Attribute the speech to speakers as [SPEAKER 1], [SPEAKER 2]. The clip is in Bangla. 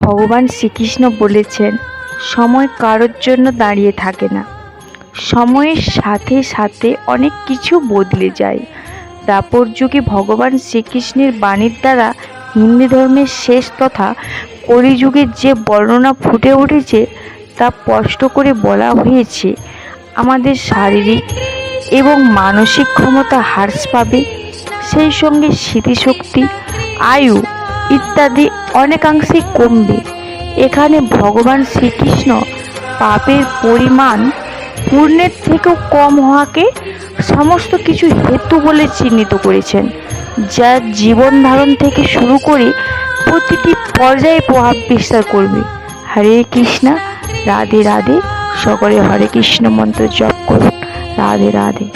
[SPEAKER 1] ভগবান শ্রীকৃষ্ণ বলেছেন, সময় কারোর জন্য দাঁড়িয়ে থাকে না। সময়ের সাথে সাথে অনেক কিছু বদলে যায়। দ্বাপর যুগে ভগবান শ্রীকৃষ্ণের বাণীর দ্বারা হিন্দু ধর্মের শেষ তথা কলিযুগের যে বর্ণনা ফুটে উঠেছে তা স্পষ্ট করে বলা হয়েছে, আমাদের শারীরিক এবং মানসিক ক্ষমতা হ্রাস পাবে, সেই সঙ্গে স্মৃতিশক্তি, আয়ু ইত্যাদি অনেকাংশেই কমবে। এখানে ভগবান শ্রীকৃষ্ণ পাপের পরিমাণ পুণ্যের থেকেও কম হওয়াকে সমস্ত কিছু হেতু বলে চিহ্নিত করেছেন, যা জীবন ধারণ থেকে শুরু করে প্রতিটি পর্যায়ে প্রভাব বিস্তার করবে। হরে কৃষ্ণা, রাধে রাধে। সকলে হরে কৃষ্ণ মন্ত্র জপ করুন। রাধে রাধে।